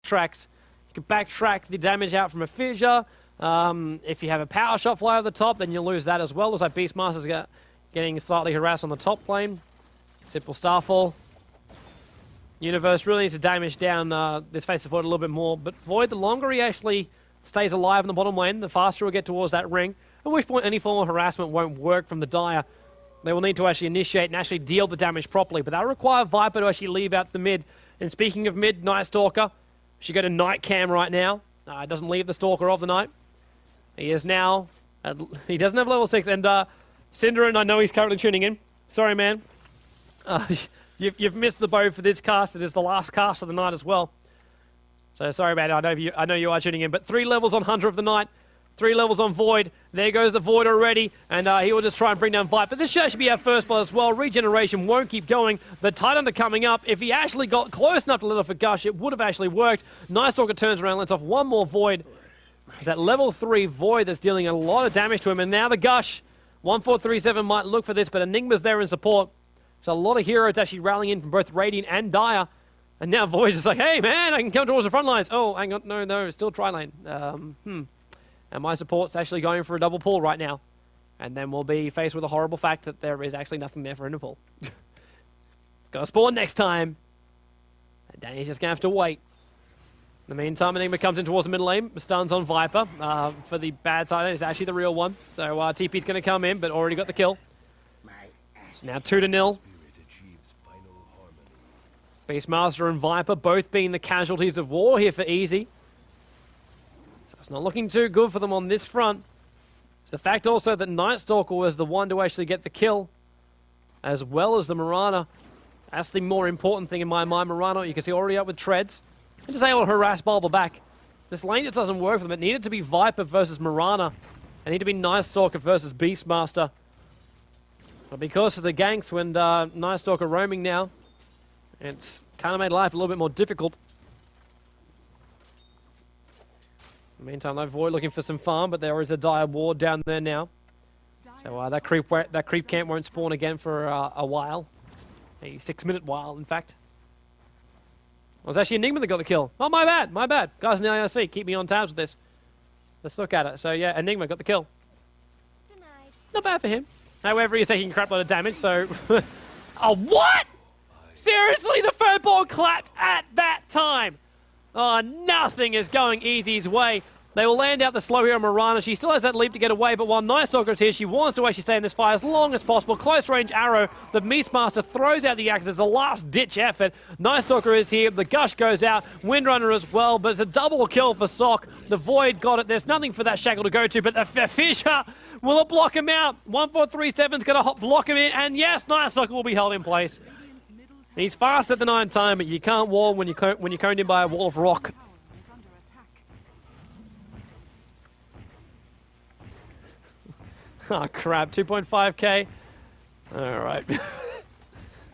backtracks. You can backtrack the damage out from a fissure. If you have a power shot fly over the top, then you'll lose that as well. Looks like Beastmaster's getting slightly harassed on the top lane. Simple Starfall. Universe really needs to damage down this face of Void a little bit more, but Void, the longer he actually stays alive in the bottom lane, the faster he'll get towards that ring, at which point any form of harassment won't work from the Dire. They will need to actually initiate and actually deal the damage properly, but that'll require Viper to actually leave out the mid. And speaking of mid, Night Stalker, she got a night cam right now. Doesn't leave the Stalker of the night. He is now, he doesn't have level 6, and Cinderin, I know he's currently tuning in. Sorry, man. You've missed the boat for this cast. It is the last cast of the night as well. So sorry about it. I know you are tuning in. But 3 levels on Hunter of the Night. 3 levels on Void. There goes the Void already. And he will just try and bring down Viper. This should actually be our first blood as well. Regeneration won't keep going. The Tidehunter coming up. If he actually got close enough to let off a gush, it would have actually worked. Night Stalker turns around, lets off one more Void. It's that level 3 Void that's dealing a lot of damage to him. And now the gush. 1437 might look for this, but Enigma's there in support. So a lot of heroes actually rallying in from both Radiant and Dire. And now Void is like, hey, man, I can come towards the front lines. Oh, hang on. No, still tri-lane. And my support's actually going for a double pull right now. And then we'll be faced with a horrible fact that there is actually nothing there for him to pull. It's got to spawn next time. And Danny's just going to have to wait. In the meantime, Enigma comes in towards the middle lane. Stuns on Viper. For the bad side, it's actually the real one. So TP's going to come in, but already got the kill. Now 2-0. Beastmaster and Viper both being the casualties of war here for Easy. So it's not looking too good for them on this front. It's the fact also that Night Stalker was the one to actually get the kill, as well as the Mirana. That's the more important thing in my mind. Mirana, you can see already up with treads. And just able to harass Bulba back. This lane just doesn't work for them. It needed to be Viper versus Mirana. It needed to be Night Stalker versus Beastmaster. But because of the ganks when Night Stalker roaming now, it's kind of made life a little bit more difficult. In the meantime, though, Void looking for some farm, but there is a Dire ward down there now. So that creep camp won't spawn again for a while. A 6-minute while, in fact. It was actually Enigma that got the kill. Oh, my bad. Guys in the IRC, keep me on tabs with this. Let's look at it. So, yeah, Enigma got the kill. Denied. Not bad for him. However, he's taking a crap load of damage, so... Oh, what?! Seriously, the third ball clapped at that time! Oh, nothing is going Easy's way. They will land out the slow hero Mirana. She still has that leap to get away, but while Night Stalker is here, she wants to actually stay in this fight as long as possible. Close range arrow. The Beastmaster throws out the axe as a last ditch effort. Night Stalker is here. The gush goes out. Windrunner as well, but it's a double kill for Sock. The Void got it. There's nothing for that Shackle to go to, but the fissure will it block him out? 1437's going to block him in, and yes, Night Stalker will be held in place. He's fast at the 9 time, but you can't wall when you're coned in by a wall of rock. Oh, crap. 2.5k. All right.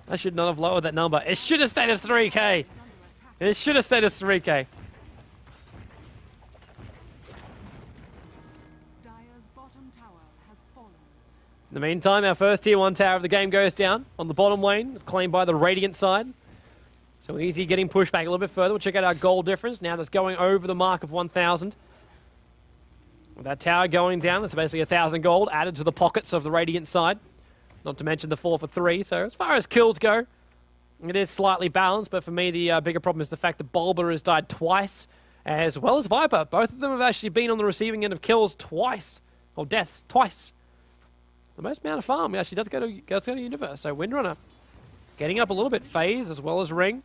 I should not have lowered that number. It should have stayed as 3k. It should have stayed as 3k. In the meantime, our first tier 1 tower of the game goes down on the bottom lane. It's claimed by the Radiant side. So Easy getting pushed back a little bit further. We'll check out our gold difference. Now that's going over the mark of 1,000. With that tower going down, that's basically 1,000 gold added to the pockets of the Radiant side. Not to mention the 4 for 3. So as far as kills go, it is slightly balanced. But for me, the bigger problem is the fact that Bulba has died twice, as well as Viper. Both of them have actually been on the receiving end of kills twice. Or deaths twice. The most amount of farm actually does go to Universe. So Windrunner getting up a little bit. FaZe as well as Ring.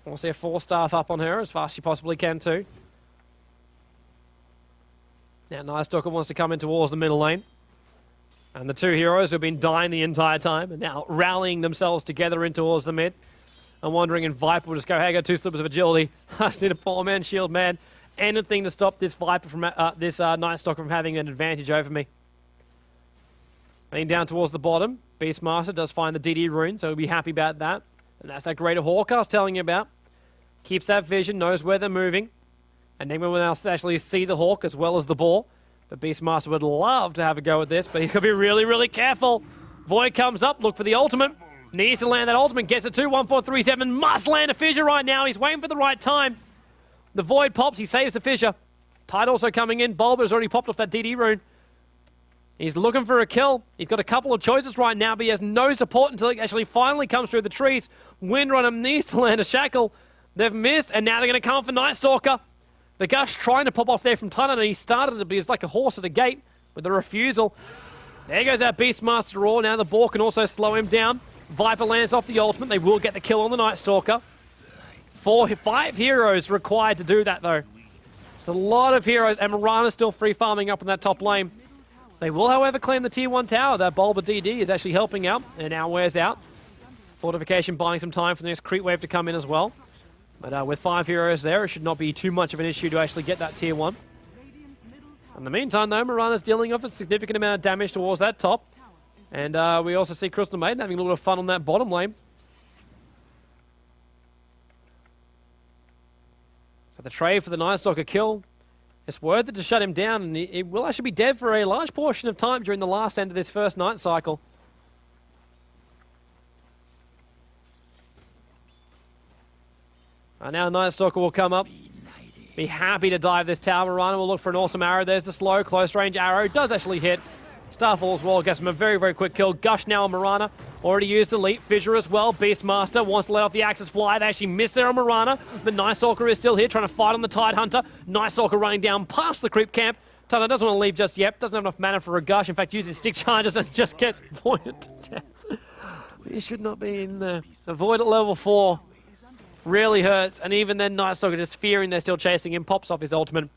We'll see a 4-staff up on her as fast as she possibly can too. Now Night Stalker wants to come in towards the middle lane. And the 2 heroes who have been dying the entire time are now rallying themselves together in towards the mid. I'm wondering if Viper will just go, hey, I got 2 slippers of agility. I just need a poor man shield, man. Anything to stop this Viper from this Night Stalker from having an advantage over me. Heading down towards the bottom, Beastmaster does find the DD rune, so he'll be happy about that. And that's that Greater Hawk I was telling you about. Keeps that vision, knows where they're moving. Enigma will now actually see the Hawk as well as the Boar. But Beastmaster would love to have a go at this, but he's got to be really, really careful. Void comes up, look for the ultimate. Needs to land that ultimate, gets it to 1437, must land a fissure right now. He's waiting for the right time. The Void pops. He saves the Fissure. Tide also coming in. Bulba's already popped off that DD rune. He's looking for a kill. He's got a couple of choices right now, but he has no support until it actually finally comes through the trees. Windrunner needs to land a shackle. They've missed, and now they're going to come for Night Stalker. The Gush trying to pop off there from Titan, and he started to be like a horse at a gate with a refusal. There goes our Beastmaster Roar. Now the Boar can also slow him down. Viper lands off the ultimate. They will get the kill on the Night Stalker. 5 heroes required to do that, though. It's a lot of heroes, and Mirana's still free farming up in that top lane. They will, however, claim the tier 1 tower. That Bulba DD is actually helping out, and now wears out. Fortification buying some time for the next creep wave to come in as well. But with 5 heroes there, it should not be too much of an issue to actually get that tier 1. In the meantime, though, Mirana's dealing with a significant amount of damage towards that top. And we also see Crystal Maiden having a little bit of fun on that bottom lane. So the trade for the Night Stalker kill, it's worth it to shut him down, and it will actually be dead for a large portion of time during the last end of this first night cycle. Now Night Stalker will come up. Be happy to dive this tower. Mirana will look for an awesome arrow. There's the slow, close range arrow. Does actually hit. Starfall as well gets him a very, very quick kill. Gush now on Mirana. Already used Elite. Fissure as well. Beastmaster wants to let off the Axis Fly. They actually missed there on Mirana. But Night Stalker is still here trying to fight on the Tide Hunter. Night Stalker running down past the creep camp. Titan doesn't want to leave just yet. Doesn't have enough mana for a Gush. In fact, uses stick charges and just gets pointed to death. He should not be in there. Avoid at level 4. Really hurts, and even then Night Stalker, just fearing they're still chasing him, pops off his ultimate.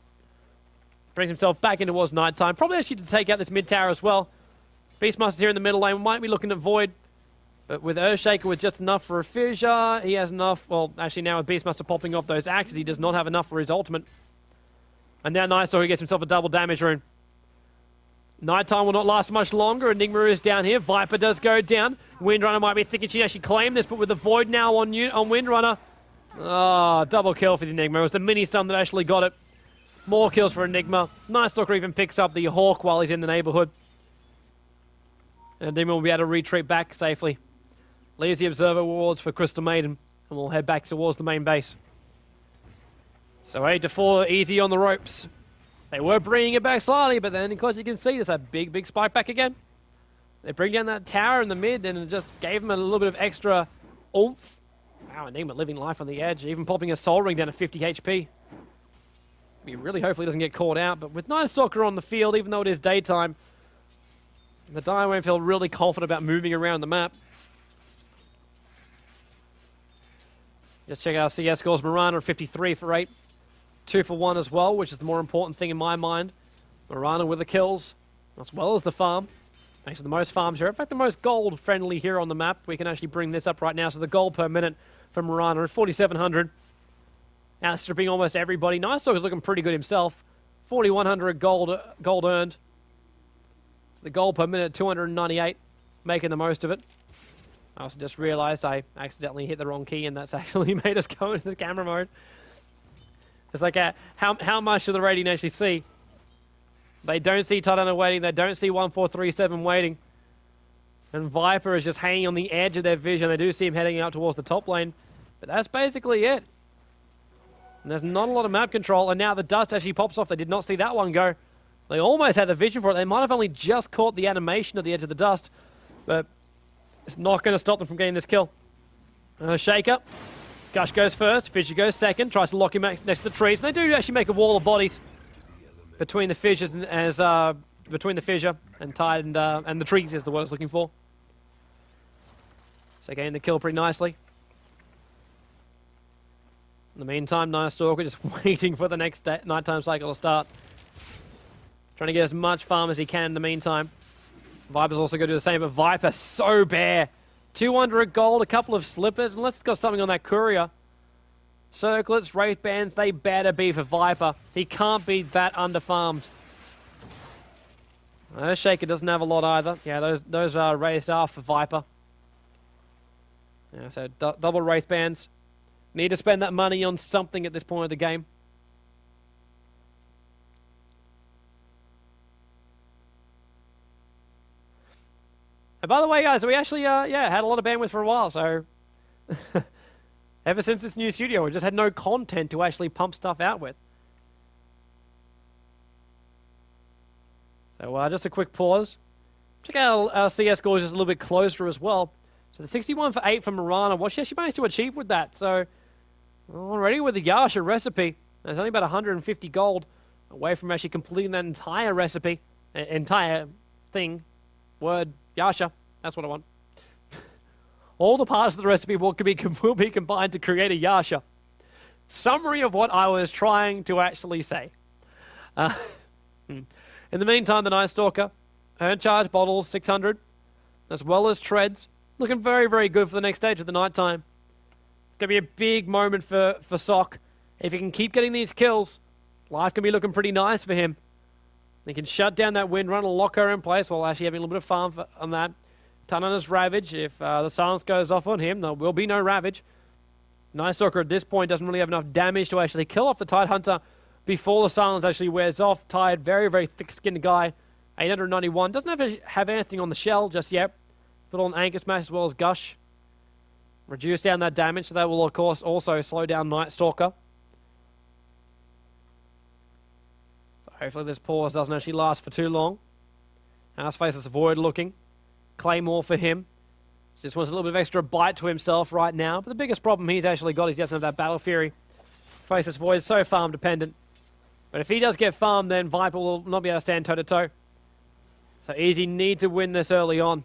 Brings himself back in towards nighttime. Probably actually to take out this mid tower as well. Beastmaster's here in the middle lane. Might be looking at Void, but with Earthshaker with just enough for a Fissure, he has enough. Well, actually now with Beastmaster popping off those axes, he does not have enough for his ultimate. And now Night Stalker gets himself a double damage rune. Nighttime will not last much longer. Enigma is down here. Viper does go down. Windrunner might be thinking she actually claimed this, but with the Void now on Windrunner. Oh, double kill for the Enigma. It was the mini stun that actually got it. More kills for Enigma. Night Stalker even picks up the Hawk while he's in the neighborhood. And Enigma will be able to retreat back safely. Leaves the Observer wards for Crystal Maiden, and we'll head back towards the main base. So 8-4, easy on the ropes. They were bringing it back slightly, but then, of course, you can see there's a big, big spike back again. They bring down that tower in the mid, and it just gave them a little bit of extra oomph. Wow, Enigma living life on the edge, even popping a Soul Ring down to 50 HP. He really hopefully doesn't get caught out, but with Night Stalker on the field, even though it is daytime, the Dire won't feel really confident about moving around the map. Just check out our CS scores. Mirana 53 for 8. 2 for 1 as well, which is the more important thing in my mind. Mirana with the kills, as well as the farm. Makes it the most farms here. In fact, the most gold-friendly here on the map. We can actually bring this up right now. So the gold per minute for Mirana at 4,700. Outstripping almost everybody. Night Stalker's looking pretty good himself. 4,100 gold earned. So the gold per minute, 298. Making the most of it. I also just realized I accidentally hit the wrong key, and that's actually made us go into the camera mode. It's like, how much do the rating actually see? They don't see Titan waiting. They don't see 1437 waiting. And Viper is just hanging on the edge of their vision. They do see him heading out towards the top lane. But that's basically it. And there's not a lot of map control. And now the dust actually pops off. They did not see that one go. They almost had the vision for it. They might have only just caught the animation of the edge of the dust. But it's not going to stop them from getting this kill. Shaker. Gush goes first. Fissure goes second. Tries to lock him next to the trees. And they do actually make a wall of bodies between the fissures and between the fissure and Tide and the trees is the word I was looking for. So getting the kill pretty nicely. In the meantime, Night Stalker just waiting for the next nighttime cycle to start. Trying to get as much farm as he can in the meantime. Viper's also going to do the same, but Viper so bare. 200 gold, a couple of slippers, unless it's got something on that courier. Circlets, Wraith Bands, they better be for Viper. He can't be that underfarmed. Shaker doesn't have a lot either. Yeah, those are Wraiths are for Viper. Yeah, so double Wraith Bands. Need to spend that money on something at this point of the game. And by the way, guys, we actually had a lot of bandwidth for a while, so Ever since this new studio, we just had no content to actually pump stuff out with. So just a quick pause. Check out our CS scores just a little bit closer as well. So the 61 for 8 for Mirana. What she actually managed to achieve with that. So already with the Yasha recipe, there's only about 150 gold away from actually completing that entire recipe, entire thing. Word, Yasha. That's what I want. All the parts of the recipe will be combined to create a Yasha. Summary of what I was trying to actually say. In the meantime, the Night Stalker, her charge bottles, 600, as well as treads, looking very, very good for the next stage of the nighttime. It's going to be a big moment for Sock. If he can keep getting these kills, life can be looking pretty nice for him. He can shut down that wind run and lock her in place while actually having a little bit of farm on that. Ton on his Ravage. If the silence goes off on him, there will be no Ravage. Night Stalker at this point doesn't really have enough damage to actually kill off the Tide Hunter before the silence actually wears off. Tide, very, very thick-skinned guy. 891. Doesn't have anything on the shell just yet. Put on Anchor Smash as well as Gush. Reduce down that damage, so that will, of course, also slow down Night Stalker. So hopefully this pause doesn't actually last for too long. House faces Void looking. Claymore for him. Just wants a little bit of extra bite to himself right now. But the biggest problem he's actually got is he doesn't have that Battle Fury. Faces Void so farm dependent. But if he does get farmed, then Viper will not be able to stand toe-to-toe. So Easy need to win this early on.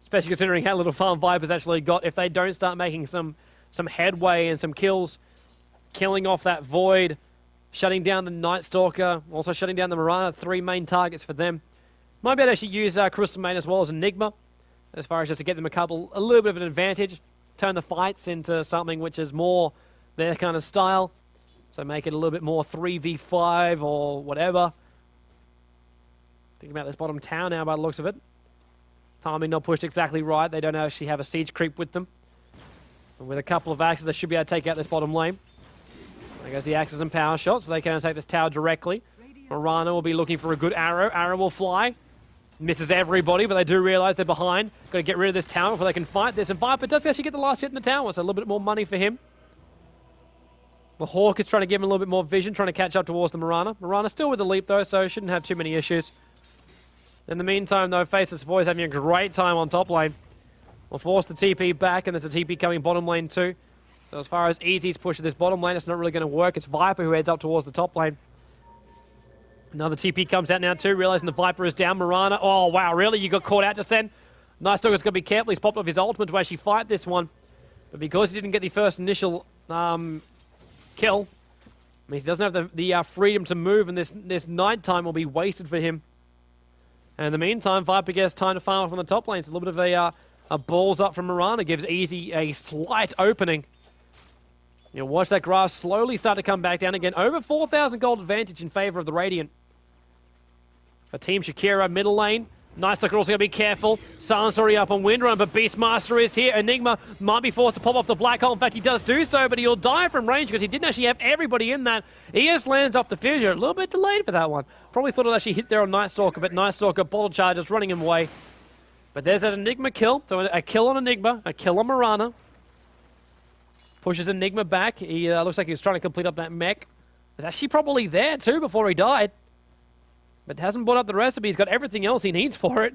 Especially considering how little farm Viper's actually got. If they don't start making some headway and some kills, killing off that Void, shutting down the Night Stalker, also shutting down the Mirana, 3 main targets for them. Might be able to actually use Crystal Main as well as Enigma, as far as just to get them a little bit of an advantage. Turn the fights into something which is more their kind of style. So make it a little bit more 3v5 or whatever. Thinking about this bottom tower now by the looks of it. Timing not pushed exactly right. They don't actually have a siege creep with them. And with a couple of axes, they should be able to take out this bottom lane. There goes the axes and power shots, so they can take this tower directly. Mirana will be looking for a good arrow. Arrow will fly. Misses everybody, but they do realize they're behind. Got to get rid of this tower before they can fight this. And Viper does actually get the last hit in the tower, so a little bit more money for him. The Hawk is trying to give him a little bit more vision, trying to catch up towards the Mirana. Mirana still with the leap, though, so shouldn't have too many issues. In the meantime, though, Faceless Voice having a great time on top lane. Will force the TP back, and there's a TP coming bottom lane, too. So as far as Easy's push to this bottom lane, it's not really going to work. It's Viper who heads up towards the top lane. Another TP comes out now too, realizing the Viper is down. Mirana, oh wow, really? You got caught out just then? Night Stalker's got to be careful. He's popped off his ultimate to actually fight this one. But because he didn't get the first initial kill, means he doesn't have the freedom to move, and this night time will be wasted for him. And in the meantime, Viper gets time to farm off on the top lane. It's a little bit of a balls up from Mirana. Gives Easy a slight opening. You'll watch that graph slowly start to come back down again. Over 4,000 gold advantage in favor of the Radiant. For Team Shakira, middle lane. Night Stalker also got to be careful. Silence already up on Windrun, but Beastmaster is here. Enigma might be forced to pop off the black hole. In fact, he does do so, but he'll die from range because he didn't actually have everybody in that. ES lands off the fissure. A little bit delayed for that one. Probably thought it'd actually hit there on Night Stalker, but Night Stalker bottle charges running him away. But there's that Enigma kill. So a kill on Enigma, a kill on Mirana. Pushes Enigma back. He looks like he was trying to complete up that mech. It's actually probably there too before he died. But hasn't brought up the recipe. He's got everything else he needs for it.